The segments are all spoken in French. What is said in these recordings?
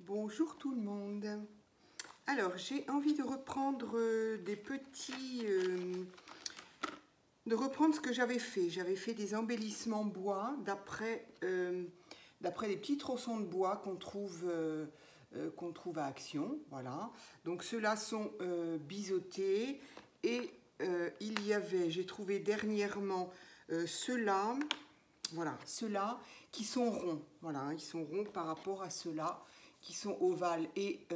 Bonjour tout le monde. Alors, j'ai envie de reprendre de reprendre ce que j'avais fait. J'avais fait des embellissements bois d'après des petits tronçons de bois qu'on trouve à Action. Voilà. Donc ceux-là sont biseautés et j'ai trouvé dernièrement ceux-là. Voilà, ceux-là qui sont ronds. Voilà, ils sont ronds par rapport à ceux-là qui sont ovales et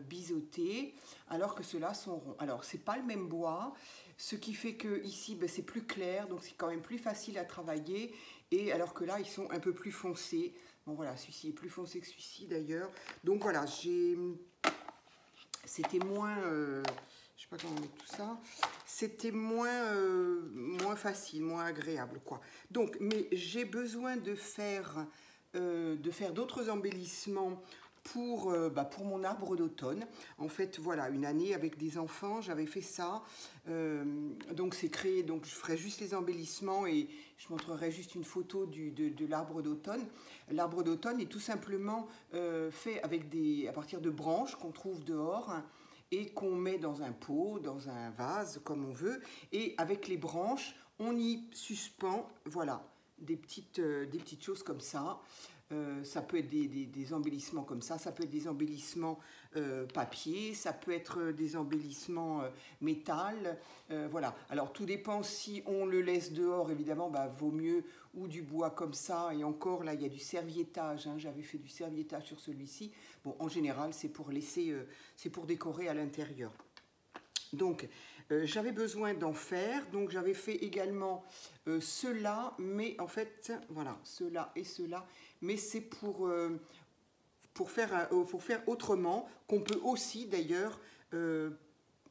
biseautés, alors que ceux-là sont ronds. Alors, c'est pas le même bois, ce qui fait que ici, ben, c'est plus clair, donc c'est quand même plus facile à travailler, et alors que là, ils sont un peu plus foncés. Bon, voilà, celui-ci est plus foncé que celui-ci, d'ailleurs. Donc, voilà, c'était moins... je sais pas comment mettre tout ça. C'était moins facile, moins agréable, quoi. Donc, mais j'ai besoin de faire d'autres embellissements pour mon arbre d'automne. En fait, voilà, une année avec des enfants, j'avais fait ça. Donc, c'est créé. Donc, je ferai juste les embellissements et je montrerai juste une photo de l'arbre d'automne. L'arbre d'automne est tout simplement fait à partir de branches qu'on trouve dehors et qu'on met dans un pot, dans un vase, comme on veut. Et avec les branches, on y suspend, voilà, des petites choses comme ça. Ça peut être des embellissements comme ça peut être des embellissements papier, ça peut être des embellissements métal, voilà. Alors tout dépend si on le laisse dehors, évidemment, bah, vaut mieux ou du bois comme ça, et encore là il y a du serviettage, hein, j'avais fait du serviettage sur celui-ci. Bon, en général c'est pour laisser, c'est pour décorer à l'intérieur. Donc, j'avais besoin d'en faire, donc j'avais fait également ceux-là, mais en fait, voilà, ceux-là et ceux-là, mais c'est pour faire autrement, qu'on peut aussi d'ailleurs,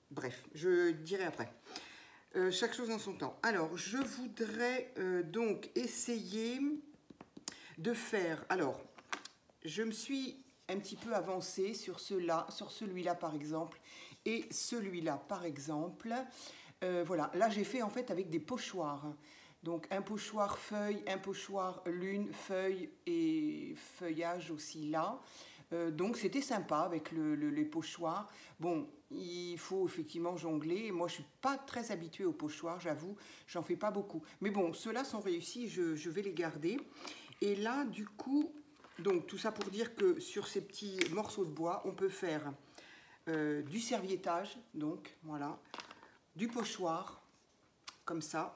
bref, je dirai après. Chaque chose en son temps. Alors, je voudrais donc essayer de faire, alors, je me suis un petit peu avancée sur celui-là par exemple, et celui-là par exemple. Voilà, là j'ai fait en fait avec des pochoirs. Donc un pochoir feuille, un pochoir lune, feuille et feuillage aussi là. Donc c'était sympa avec les pochoirs. Bon, il faut effectivement jongler. Moi je suis pas très habituée aux pochoirs, j'avoue, j'en fais pas beaucoup. Mais bon, ceux-là sont réussis, je vais les garder. Et là du coup, donc tout ça pour dire que sur ces petits morceaux de bois, on peut faire du serviettage, donc voilà, du pochoir, comme ça.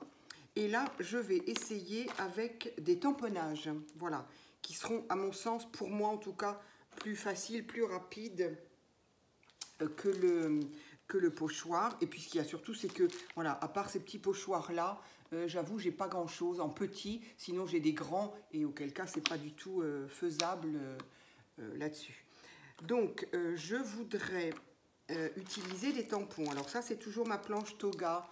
Et là, je vais essayer avec des tamponnages, voilà, qui seront, à mon sens, pour moi en tout cas, plus faciles, plus rapides que le pochoir. Et puis ce qu'il y a surtout, c'est que, voilà, à part ces petits pochoirs-là, j'avoue, j'ai pas grand-chose en petit, sinon j'ai des grands, et auquel cas, c'est pas du tout faisable là-dessus. Donc, je voudrais utiliser des tampons. Alors ça, c'est toujours ma planche Toga.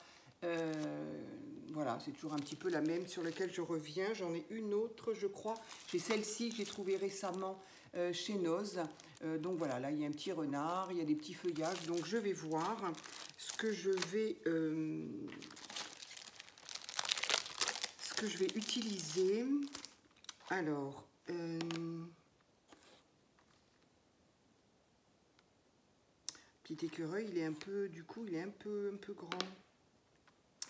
Voilà, c'est toujours un petit peu la même sur laquelle je reviens. J'en ai une autre, je crois. J'ai celle-ci que j'ai trouvée récemment chez Noz. Donc voilà, là, il y a un petit renard, il y a des petits feuillages. Donc, je vais voir ce que je vais utiliser. Alors... petit écureuil, il est un peu, du coup, il est un peu grand.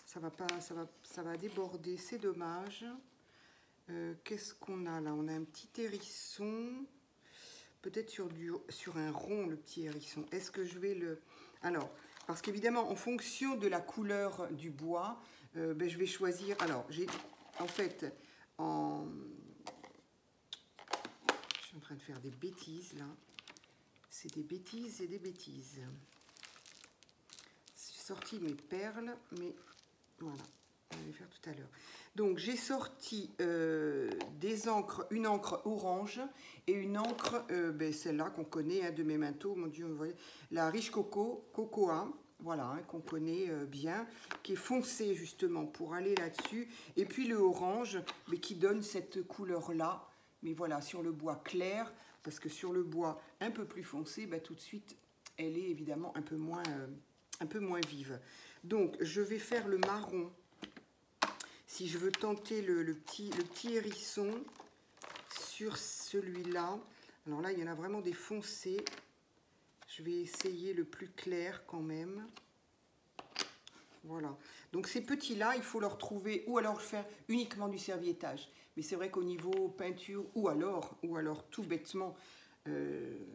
Ça va déborder, c'est dommage. Qu'est-ce qu'on a là? On a un petit hérisson, peut-être sur un rond, le petit hérisson. Est-ce que je vais le... Alors, parce qu'évidemment, en fonction de la couleur du bois, ben, je vais choisir... Alors, j'ai en fait, je suis en train de faire des bêtises là. C'est des bêtises et des bêtises. J'ai sorti mes perles, mais voilà, on va les faire tout à l'heure. Donc j'ai sorti des encres, une encre orange et une encre, ben, celle-là qu'on connaît, hein, de Memento, mon Dieu, vous voyez, la Riche Cocoa, voilà, hein, qu'on connaît bien, qui est foncée justement pour aller là-dessus. Et puis le orange, mais qui donne cette couleur-là, mais voilà, sur le bois clair, parce que sur le bois un peu plus foncé, bah, tout de suite, elle est évidemment un peu moins vive. Donc, je vais faire le marron. Si je veux tenter le petit hérisson sur celui-là, Alors là, il y en a vraiment des foncés. Je vais essayer le plus clair quand même. Voilà. Donc ces petits-là, il faut leur trouver, ou alors faire uniquement du serviettage. Mais c'est vrai qu'au niveau peinture, ou alors tout bêtement,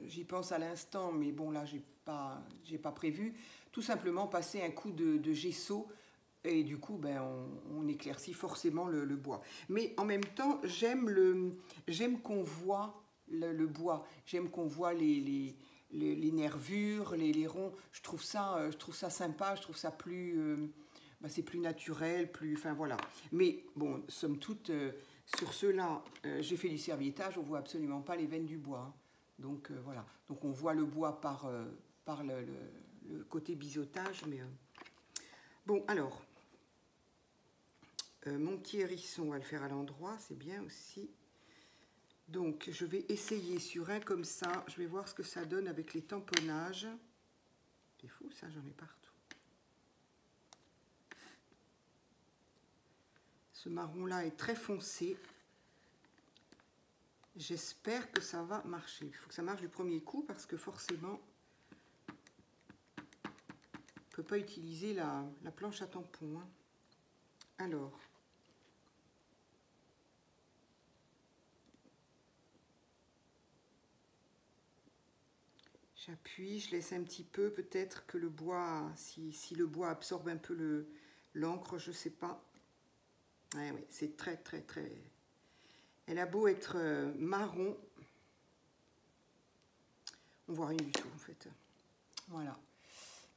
j'y pense à l'instant, mais bon là, j'ai pas prévu, tout simplement passer un coup de gesso, et du coup, ben, on éclaircit forcément le bois. Mais en même temps, j'aime qu'on voit le bois, j'aime qu'on voit les nervures, les ronds. Je trouve ça sympa, je trouve ça plus, c'est plus naturel, plus, enfin voilà. Mais bon, somme toute, sur ceux-là, j'ai fait du serviettage, on voit absolument pas les veines du bois. Hein. Donc voilà. Donc on voit le bois par le côté biseautage, mais bon alors. Mon petit hérisson, on va le faire à l'endroit, c'est bien aussi. Donc, je vais essayer sur un comme ça. Je vais voir ce que ça donne avec les tamponnages. C'est fou, ça, j'en ai partout. Ce marron-là est très foncé. J'espère que ça va marcher. Il faut que ça marche du premier coup parce que forcément, on ne peut pas utiliser la planche à tampon. Hein. Alors... J'appuie, je laisse un petit peu, peut-être que le bois, si le bois absorbe un peu l'encre, je ne sais pas. Ouais, oui, c'est très, très, très... Elle a beau être marron, on voit rien du tout, en fait. Voilà.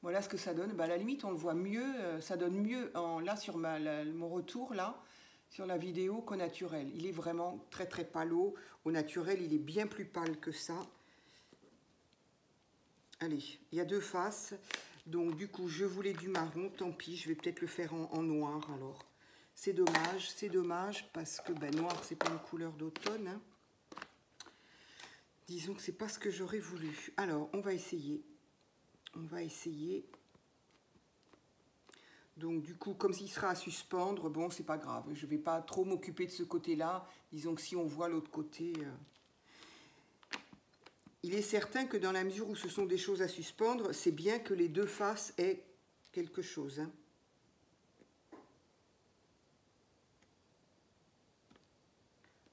Voilà ce que ça donne. Bah, à la limite, on le voit mieux, ça donne mieux là, sur mon retour, là, sur la vidéo qu'au naturel. Il est vraiment très, très pâle. Au naturel, il est bien plus pâle que ça. Allez, il y a deux faces, donc du coup je voulais du marron, tant pis, je vais peut-être le faire en noir alors. C'est dommage parce que ben, noir c'est pas une couleur d'automne. Hein. Disons que c'est pas ce que j'aurais voulu. Alors on va essayer. Donc du coup comme s'il sera à suspendre, bon c'est pas grave, je vais pas trop m'occuper de ce côté-là. Disons que si on voit l'autre côté... Il est certain que dans la mesure où ce sont des choses à suspendre, c'est bien que les deux faces aient quelque chose. Hein.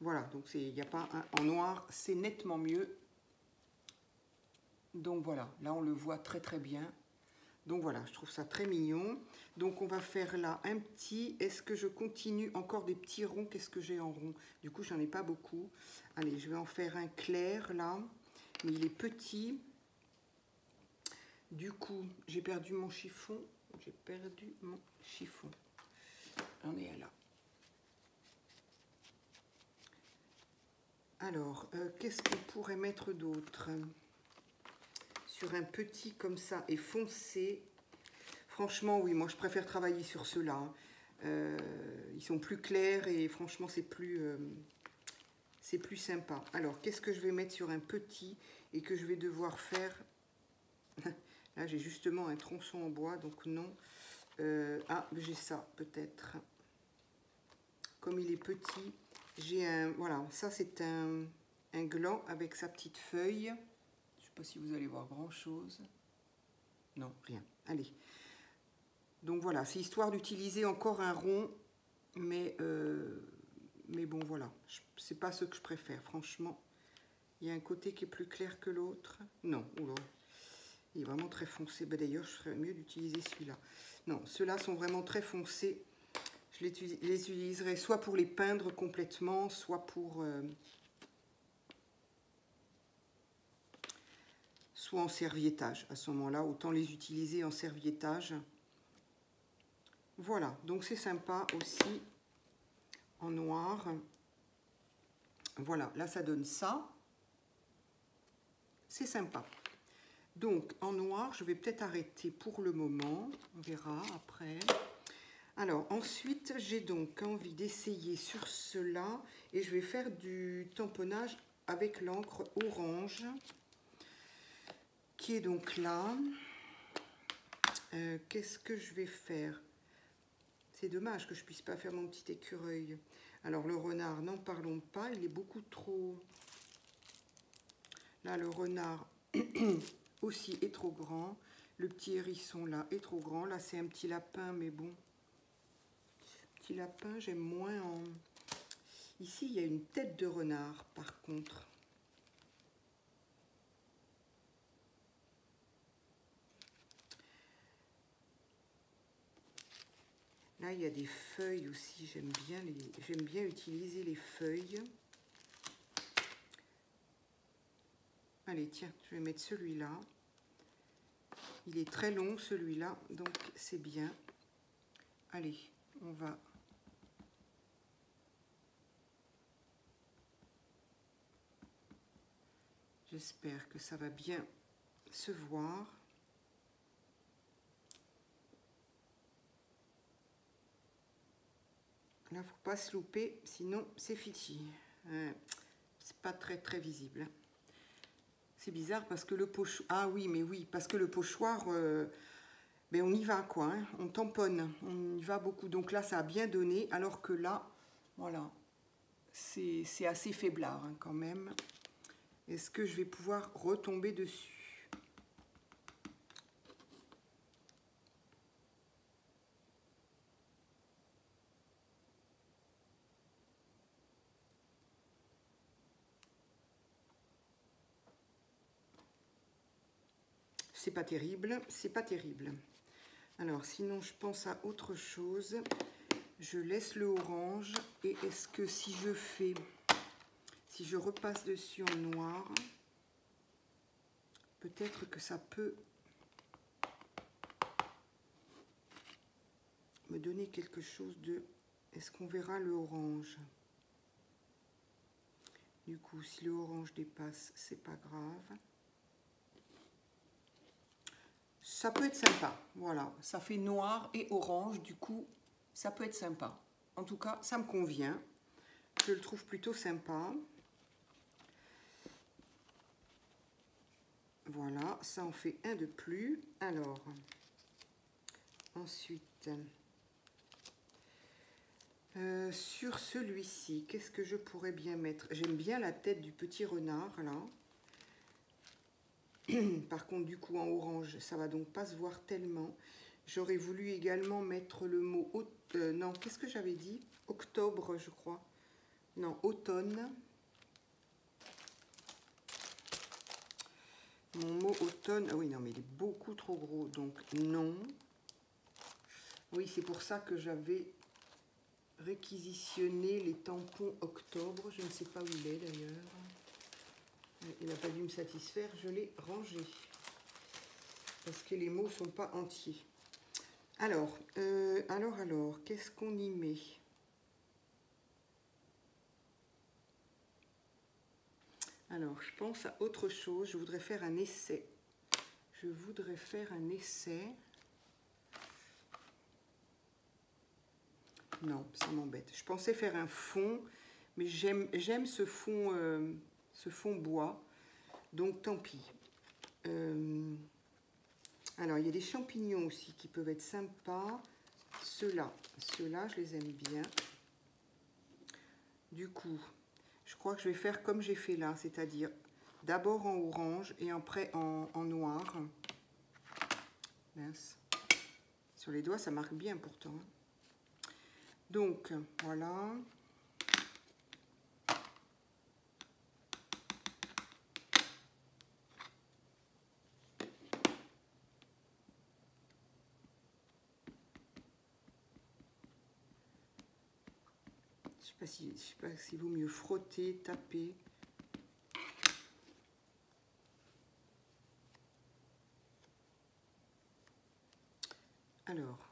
Voilà, donc il n'y a pas en noir, c'est nettement mieux. Donc voilà, là on le voit très très bien. Donc voilà, je trouve ça très mignon. Donc on va faire là un petit, est-ce que je continue encore des petits ronds? Qu'est-ce que j'ai en rond? Du coup, j'en ai pas beaucoup. Allez, je vais en faire un clair là. Mais il est petit. Du coup, j'ai perdu mon chiffon. On est là. Alors, qu'est-ce qu'on pourrait mettre d'autre? Sur un petit comme ça et foncé. Franchement, oui, moi je préfère travailler sur ceux-là. Ils sont plus clairs et franchement, c'est plus sympa. Alors, qu'est-ce que je vais mettre sur un petit et que je vais devoir faire? Là, j'ai justement un tronçon en bois, donc non. Ah, j'ai ça, peut-être. Comme il est petit, j'ai un... Voilà, ça c'est un gland avec sa petite feuille. Je ne sais pas si vous allez voir grand-chose. Non, rien. Allez. Donc voilà, c'est histoire d'utiliser encore un rond, mais bon, voilà. C'est pas ce que je préfère, franchement. Il y a un côté qui est plus clair que l'autre. Non, oula. Il est vraiment très foncé. Ben, d'ailleurs, je ferais mieux d'utiliser celui-là. Non, ceux-là sont vraiment très foncés. Je les utiliserai soit pour les peindre complètement, soit soit en serviettage. À ce moment-là, autant les utiliser en serviettage. Voilà, donc c'est sympa aussi en noir. Voilà, là ça donne ça. C'est sympa. Donc en noir, je vais peut-être arrêter pour le moment. On verra après. Alors ensuite, j'ai donc envie d'essayer sur cela et je vais faire du tamponnage avec l'encre orange qui est donc là. Qu'est-ce que je vais faire? C'est dommage que je puisse pas faire mon petit écureuil. Alors le renard, n'en parlons pas, il est beaucoup trop Là, le renard aussi est trop grand. Le petit hérisson, là, est trop grand. Là, c'est un petit lapin, mais bon. Petit lapin, j'aime moins en... Ici, il y a une tête de renard, par contre. Là, il y a des feuilles aussi. J'aime bien utiliser les feuilles. Allez, tiens, je vais mettre celui-là. Il est très long, celui-là, donc c'est bien. Allez, on va... J'espère que ça va bien se voir. Là, faut pas se louper, sinon c'est fini. C'est pas très visible. C'est bizarre parce que le pochoir... Ah oui, mais oui, parce que le pochoir, ben on y va quoi, hein, on tamponne, on y va beaucoup. Donc là, ça a bien donné, alors que là, voilà, c'est assez faiblard hein, quand même. Est-ce que je vais pouvoir retomber dessus? C'est pas terrible, c'est pas terrible. Alors, sinon, je pense à autre chose. Je laisse le orange. Et est-ce que si je fais... Si je repasse dessus en noir, peut-être que ça peut me donner quelque chose de... Est-ce qu'on verra le orange? Du coup, si le orange dépasse, c'est pas grave. Ça peut être sympa, voilà. Ça fait noir et orange, du coup, ça peut être sympa. En tout cas, ça me convient. Je le trouve plutôt sympa. Voilà, ça en fait un de plus. Alors, ensuite, sur celui-ci, qu'est-ce que je pourrais bien mettre? J'aime bien la tête du petit renard, là. Par contre, du coup, en orange, ça va donc pas se voir tellement. J'aurais voulu également mettre le mot... non, qu'est-ce que j'avais dit? Octobre, je crois. Non, automne. Mon mot automne... Ah oui, non, mais il est beaucoup trop gros, donc non. Oui, c'est pour ça que j'avais réquisitionné les tampons octobre. Je ne sais pas où il est, d'ailleurs. Il n'a pas dû me satisfaire, je l'ai rangé. Parce que les mots ne sont pas entiers. Alors, qu'est-ce qu'on y met? Alors, je pense à autre chose. Je voudrais faire un essai. Non, ça m'embête. Je pensais faire un fond, mais j'aime ce fond bois. Donc, tant pis. Alors, il y a des champignons aussi qui peuvent être sympas. Ceux-là, je les aime bien. Du coup, je crois que je vais faire comme j'ai fait là, c'est-à-dire d'abord en orange et après en noir. Mince. Sur les doigts, ça marque bien pourtant. Donc, voilà. Je sais pas s'il vaut mieux frotter, taper. Alors.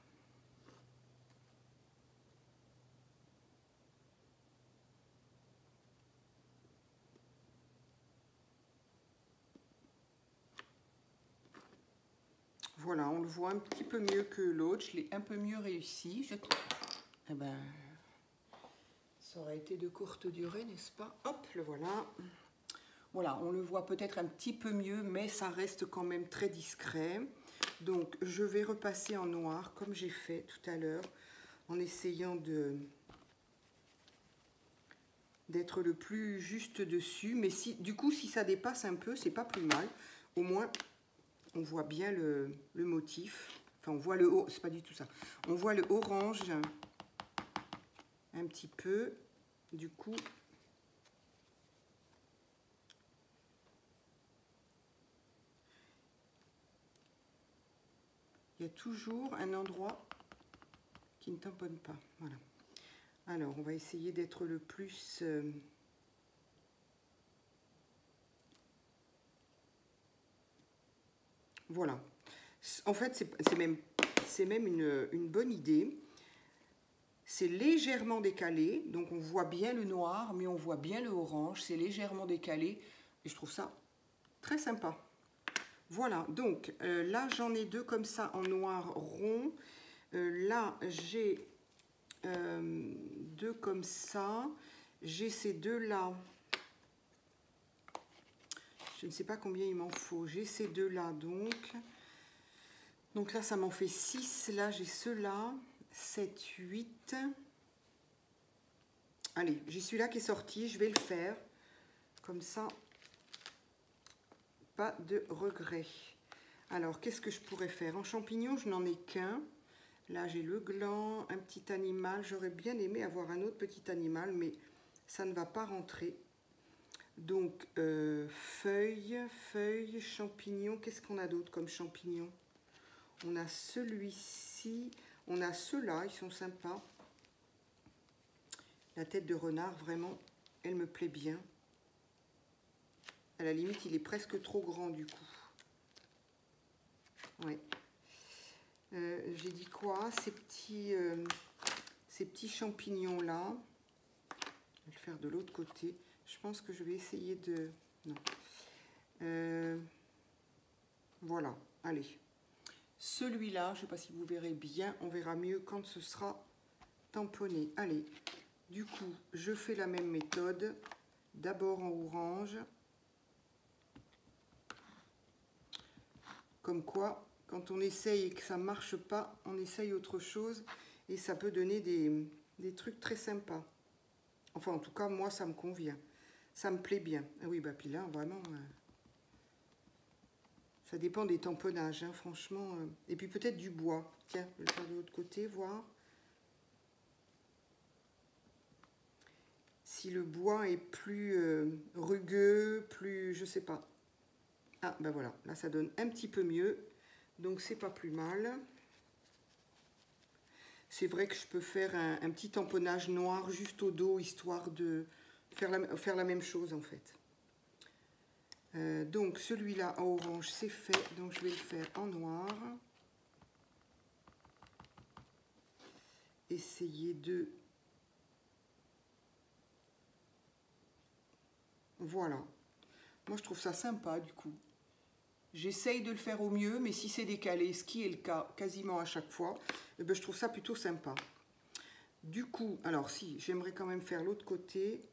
Voilà, on le voit un petit peu mieux que l'autre. Je l'ai un peu mieux réussi, je trouve. Eh ben, ça aurait été de courte durée, n'est-ce pas? Hop, le voilà. Voilà, on le voit peut-être un petit peu mieux, mais ça reste quand même très discret. Donc, je vais repasser en noir, comme j'ai fait tout à l'heure, en essayant de d'être le plus juste dessus. Mais si, du coup, si ça dépasse un peu, c'est pas plus mal. Au moins, on voit bien le motif. Enfin, on voit le haut, c'est pas du tout ça. On voit le orange un petit peu. Du coup, il y a toujours un endroit qui ne tamponne pas. Voilà. Alors, on va essayer d'être le plus... Voilà. En fait, c'est même une bonne idée. C'est légèrement décalé, donc on voit bien le noir, mais on voit bien le orange. C'est légèrement décalé et je trouve ça très sympa. Voilà, donc là, j'en ai deux comme ça en noir rond. Là, j'ai deux comme ça. J'ai ces deux-là. Je ne sais pas combien il m'en faut. J'ai ces deux-là, donc. Donc là, ça m'en fait 6. Là, j'ai ceux-là. 7, 8. Allez, j'ai celui-là qui est sorti. Je vais le faire. Comme ça, pas de regret. Alors, qu'est-ce que je pourrais faire? En champignon, je n'en ai qu'un. Là, j'ai le gland, un petit animal. J'aurais bien aimé avoir un autre petit animal, mais ça ne va pas rentrer. Donc, feuilles, champignons. Qu'est-ce qu'on a d'autre comme champignons? On a celui-ci. On a ceux-là, ils sont sympas. La tête de renard, vraiment, elle me plaît bien. À la limite, il est presque trop grand, du coup. Ouais. J'ai dit quoi? Ces petits champignons-là. Je vais le faire de l'autre côté. Je pense que je vais essayer de... Non. Voilà, allez. Celui-là, je ne sais pas si vous verrez bien. On verra mieux quand ce sera tamponné. Allez, du coup, je fais la même méthode. D'abord en orange. Comme quoi, quand on essaye et que ça ne marche pas, on essaye autre chose. Et ça peut donner des trucs très sympas. Enfin, en tout cas, moi, ça me convient. Ça me plaît bien. Ah oui, bah puis là, vraiment, ça dépend des tamponnages, hein, franchement. Et puis peut-être du bois. Tiens, je vais le faire de l'autre côté, voir. Si le bois est plus rugueux, plus, je sais pas. Ah, ben voilà, là, ça donne un petit peu mieux. Donc, c'est pas plus mal. C'est vrai que je peux faire un petit tamponnage noir juste au dos, histoire de faire la même chose, en fait. Donc, celui-là en orange, c'est fait. Donc, je vais le faire en noir. Essayer de... Voilà. Moi, je trouve ça sympa, du coup. J'essaye de le faire au mieux, mais si c'est décalé, ce qui est le cas quasiment à chaque fois, eh ben, je trouve ça plutôt sympa. Du coup, alors si, j'aimerais quand même faire l'autre côté.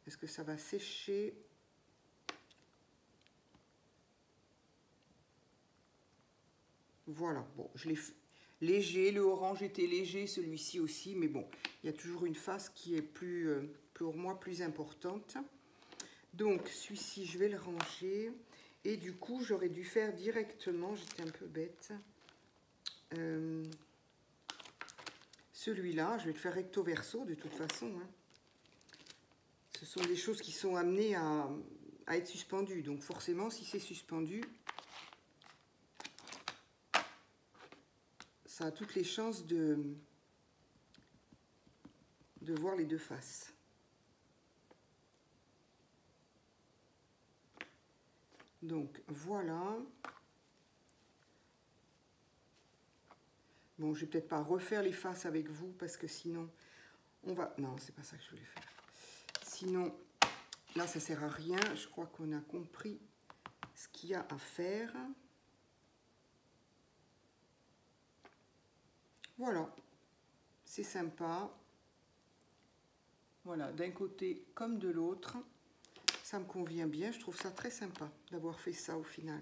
Est-ce que ça va sécher? Voilà, bon, je l'ai fait léger, le orange était léger, celui-ci aussi, mais bon, il y a toujours une face qui est pour moi, plus importante. Donc, celui-ci, je vais le ranger. Et du coup, j'aurais dû faire directement, j'étais un peu bête, celui-là, je vais le faire recto verso de toute façon. Hein. Ce sont des choses qui sont amenées à être suspendues. Donc forcément, si c'est suspendu, ça a toutes les chances de voir les deux faces. Donc voilà. Bon, je vais peut-être pas refaire les faces avec vous parce que sinon on va... Non, c'est pas ça que je voulais faire. Sinon, là, ça sert à rien. Je crois qu'on a compris ce qu'il y a à faire. Voilà. C'est sympa. Voilà, d'un côté comme de l'autre. Ça me convient bien. Je trouve ça très sympa d'avoir fait ça au final.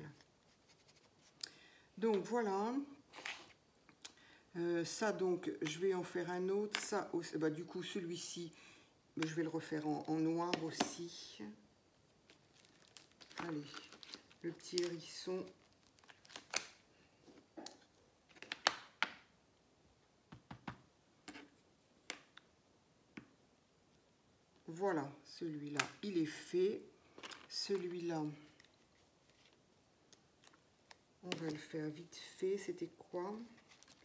Donc, voilà. Ça, donc, je vais en faire un autre. Ça, bah, du coup, celui-ci, je vais le refaire en noir aussi. Allez, le petit hérisson. Voilà, celui-là, il est fait. Celui-là, on va le faire vite fait. C'était quoi?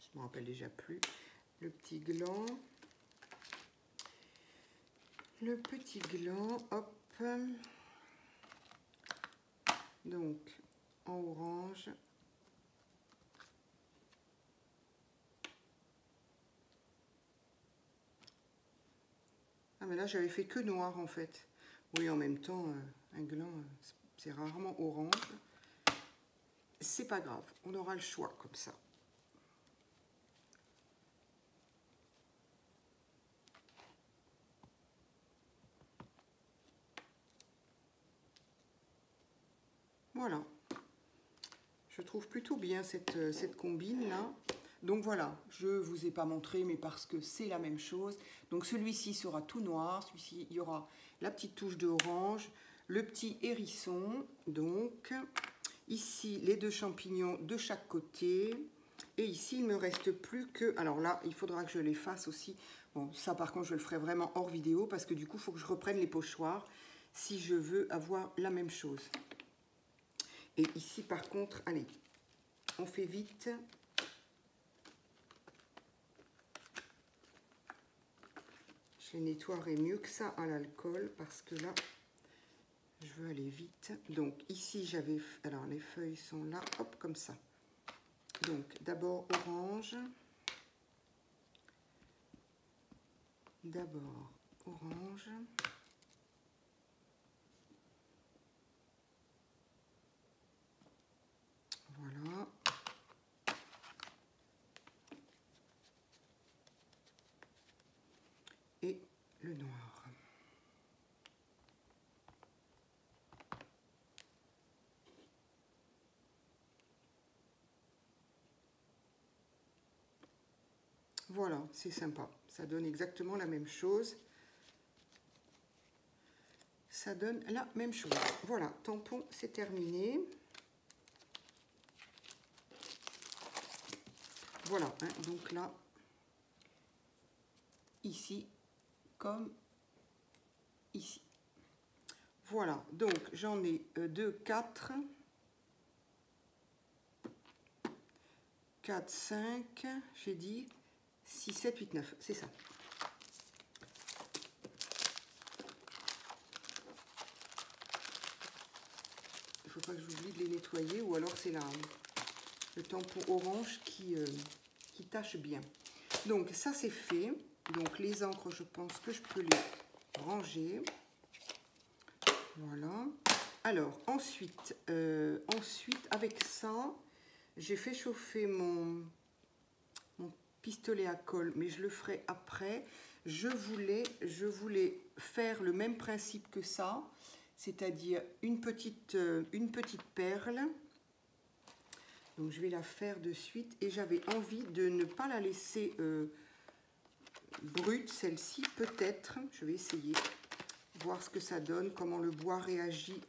Je ne me rappelle déjà plus. Le petit gland. Le petit gland, hop. Donc, en orange. Ah, mais là, j'avais fait que noir, en fait. Oui, en même temps, un gland, c'est rarement orange. C'est pas grave, on aura le choix comme ça. Voilà. Je trouve plutôt bien cette combine là. Donc voilà, je ne vous ai pas montré, mais parce que c'est la même chose. Donc celui-ci sera tout noir, celui-ci, il y aura la petite touche d'orange, le petit hérisson, donc ici les deux champignons de chaque côté. Et ici, il ne me reste plus que... Alors là, il faudra que je les fasse aussi. Bon, ça par contre, je le ferai vraiment hors vidéo parce que du coup, il faut que je reprenne les pochoirs si je veux avoir la même chose. Et ici, par contre, allez, on fait vite. Je les nettoierai mieux que ça à l'alcool parce que là, je veux aller vite. Donc ici, j'avais... Alors, les feuilles sont là, hop, comme ça. Donc, d'abord orange. D'abord orange. Voilà. Et le noir. Voilà, c'est sympa. Ça donne exactement la même chose. Ça donne la même chose. Voilà, tampon, c'est terminé. Voilà, hein, donc là, ici, comme ici. Voilà, donc j'en ai 2, 4, 4, 5, j'ai dit 6, 7, 8, 9, c'est ça. Il ne faut pas que j'oublie de les nettoyer ou alors c'est le tampon orange qui tâche bien. Donc ça c'est fait. Donc les encres, je pense que je peux les ranger. Voilà. Alors ensuite, avec ça, j'ai fait chauffer mon pistolet à colle, mais je le ferai après. Je voulais faire le même principe que ça, c'est-à-dire une petite perle. Donc je vais la faire de suite et j'avais envie de ne pas la laisser brute, celle-ci peut-être. Je vais essayer, voir ce que ça donne, comment le bois réagit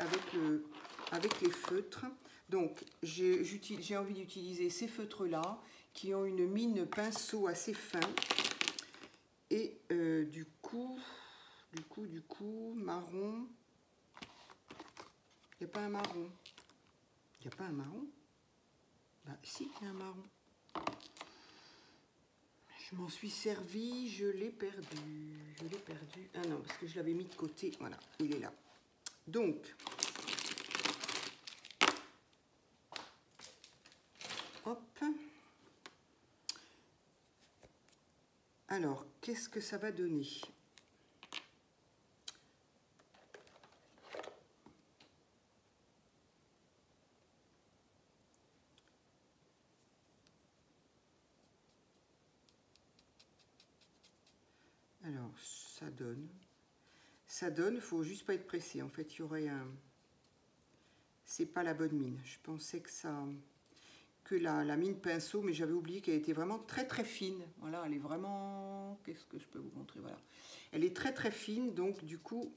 avec les feutres. Donc j'ai envie d'utiliser ces feutres-là qui ont une mine pinceau assez fin. Et du coup, marron. Il n'y a pas un marron. Il n'y a pas un marron? Bah si, il y a un marron. Je m'en suis servi, je l'ai perdu. Je l'ai perdu. Ah non, parce que je l'avais mis de côté. Voilà, il est là. Donc, hop. Alors, qu'est-ce que ça va donner? Alors, ça donne, faut juste pas être pressé. En fait, il y aurait un... C'est pas la bonne mine. Je pensais que ça... que la mine pinceau, mais j'avais oublié qu'elle était vraiment très très fine. Voilà, elle est vraiment... Qu'est-ce que je peux vous montrer? Voilà. Elle est très très fine, donc du coup...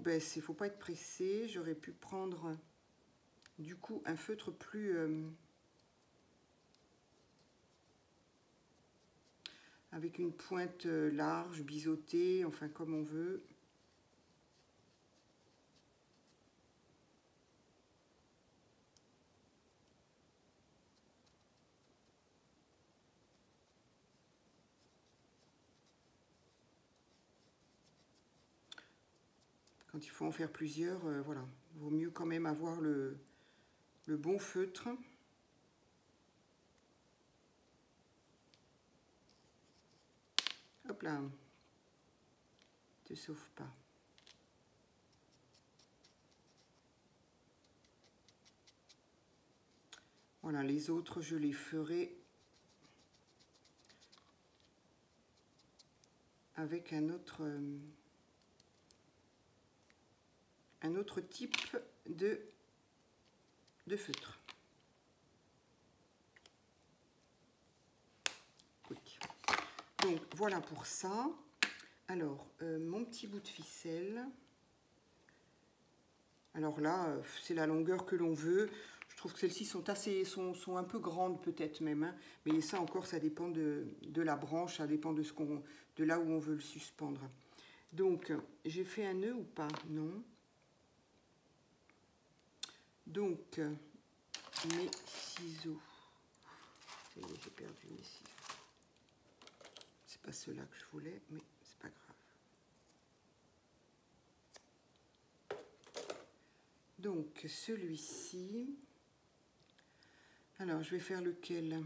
ben, faut pas être pressé. J'aurais pu prendre, du coup, un feutre plus... avec une pointe large, biseautée, enfin comme on veut. Quand il faut en faire plusieurs, voilà, il vaut mieux quand même avoir le bon feutre. Hop là, te sauve pas. Voilà, les autres, je les ferai avec un autre type de feutre. Oui. Donc voilà pour ça. Alors, mon petit bout de ficelle. Alors là, c'est la longueur que l'on veut. Je trouve que celles-ci sont un peu grandes peut-être même. Hein. Mais ça encore, ça dépend de la branche, ça dépend de là où on veut le suspendre. Donc, j'ai fait un nœud ou pas? Non. Donc, mes ciseaux. Ça y est, j'ai perdu mes ciseaux. C'est pas ceux-là que je voulais, mais c'est pas grave. Donc, celui-ci. Alors, je vais faire lequel?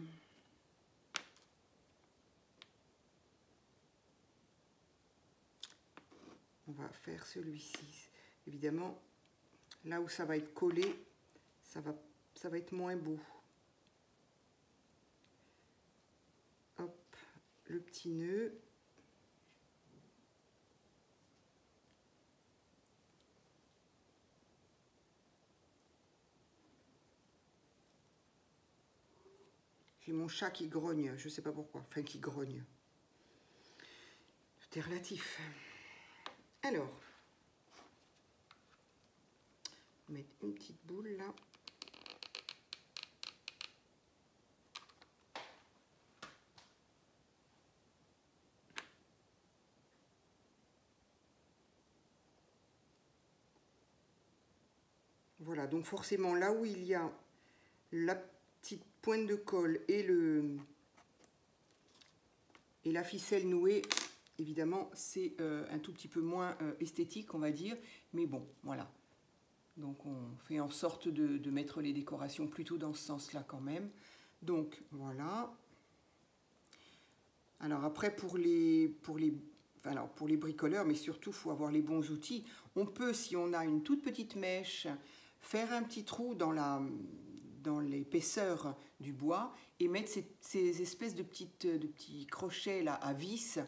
On va faire celui-ci. Évidemment, là où ça va être collé, ça va être moins beau. Hop, le petit nœud. J'ai mon chat qui grogne, je ne sais pas pourquoi, enfin qui grogne. Tout est relatif. Alors, mettre une petite boule là. Voilà, donc forcément là où il y a la petite pointe de colle et la ficelle nouée, évidemment c'est un tout petit peu moins esthétique on va dire, mais bon voilà. Donc on fait en sorte de mettre les décorations plutôt dans ce sens-là quand même. Donc voilà. Alors après pour les bricoleurs, mais surtout il faut avoir les bons outils. On peut, si on a une toute petite mèche, faire un petit trou dans l'épaisseur du bois et mettre ces espèces de petits crochets là à vis.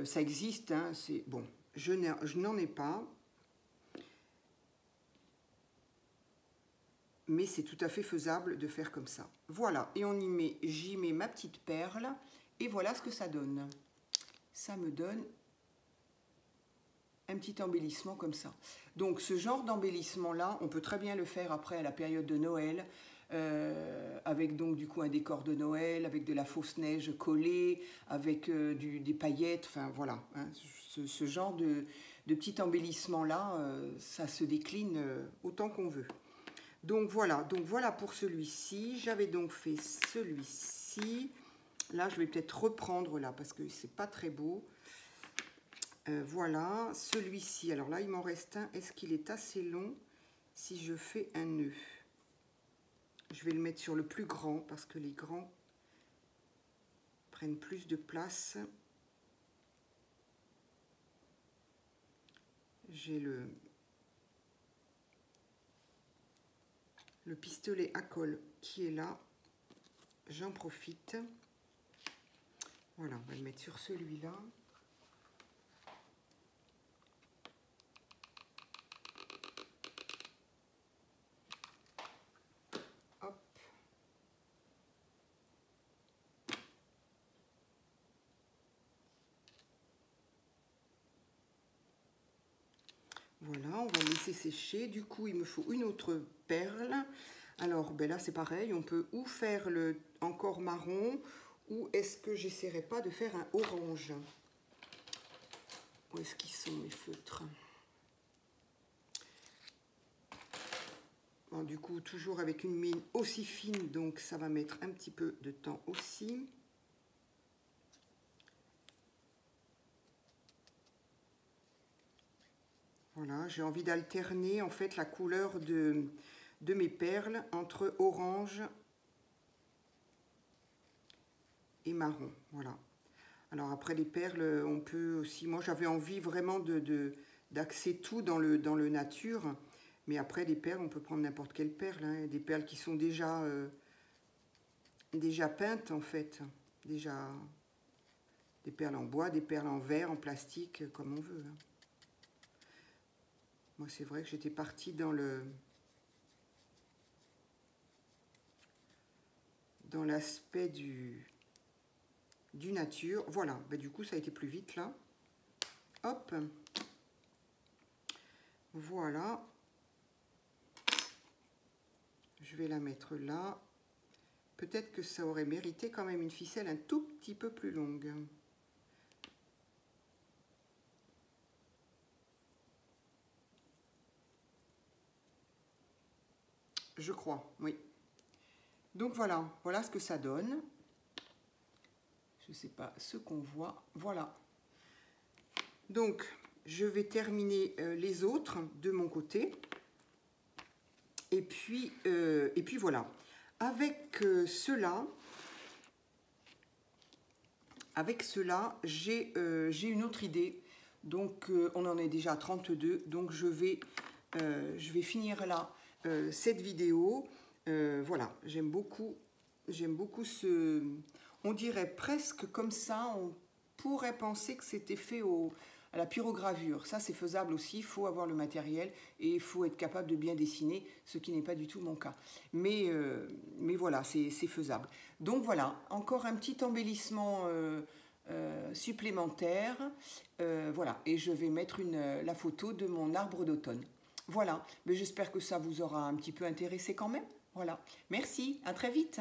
Ça existe, hein, c'est bon. Je n'en ai pas. Mais c'est tout à fait faisable de faire comme ça. Voilà, et j'y mets ma petite perle, et voilà ce que ça donne. Ça me donne un petit embellissement comme ça. Donc ce genre d'embellissement-là, on peut très bien le faire après à la période de Noël, avec donc du coup un décor de Noël, avec de la fausse neige collée, avec des paillettes, enfin voilà. Hein, ce genre de petit embellissement-là, ça se décline autant qu'on veut. Donc voilà pour celui-ci. J'avais donc fait celui-ci. Là, je vais peut-être reprendre là parce que c'est pas très beau. Voilà, celui-ci. Alors là, il m'en reste un. Est-ce qu'il est assez long si je fais un nœud? Je vais le mettre sur le plus grand parce que les grands prennent plus de place. J'ai le pistolet à colle qui est là. J'en profite. Voilà, on va le mettre sur celui-là. Voilà, on va le laisser sécher. Du coup, il me faut une autre perle. Alors, ben là, c'est pareil. On peut ou faire le encore marron, ou est-ce que j'essaierai pas de faire un orange? Où est-ce qu'ils sont, mes feutres? Bon, du coup, toujours avec une mine aussi fine, donc ça va mettre un petit peu de temps aussi. Voilà, j'ai envie d'alterner en fait la couleur de mes perles entre orange et marron. Voilà. Alors après les perles, on peut aussi... Moi j'avais envie vraiment d'axer tout dans le nature. Mais après les perles, on peut prendre n'importe quelle perle. Hein, des perles qui sont déjà peintes en fait. Déjà des perles en bois, des perles en verre, en plastique, comme on veut. Hein. Moi c'est vrai que j'étais partie dans l'aspect du nature. Voilà, ben, du coup ça a été plus vite là. Hop. Voilà. Je vais la mettre là. Peut-être que ça aurait mérité quand même une ficelle un tout petit peu plus longue. Je crois, oui. Donc voilà, voilà ce que ça donne. Je ne sais pas ce qu'on voit. Voilà. Donc, je vais terminer les autres de mon côté. Et puis voilà. Avec cela, j'ai une autre idée. Donc, on en est déjà à 32. Donc, je vais finir là cette vidéo. Voilà, j'aime beaucoup ce... On dirait presque comme ça, on pourrait penser que c'était fait à la pyrogravure. Ça, c'est faisable aussi, il faut avoir le matériel et il faut être capable de bien dessiner, ce qui n'est pas du tout mon cas. Mais voilà, c'est faisable. Donc voilà, encore un petit embellissement supplémentaire. Voilà, et je vais mettre la photo de mon arbre d'automne. Voilà, mais j'espère que ça vous aura un petit peu intéressé quand même. Voilà, merci, à très vite.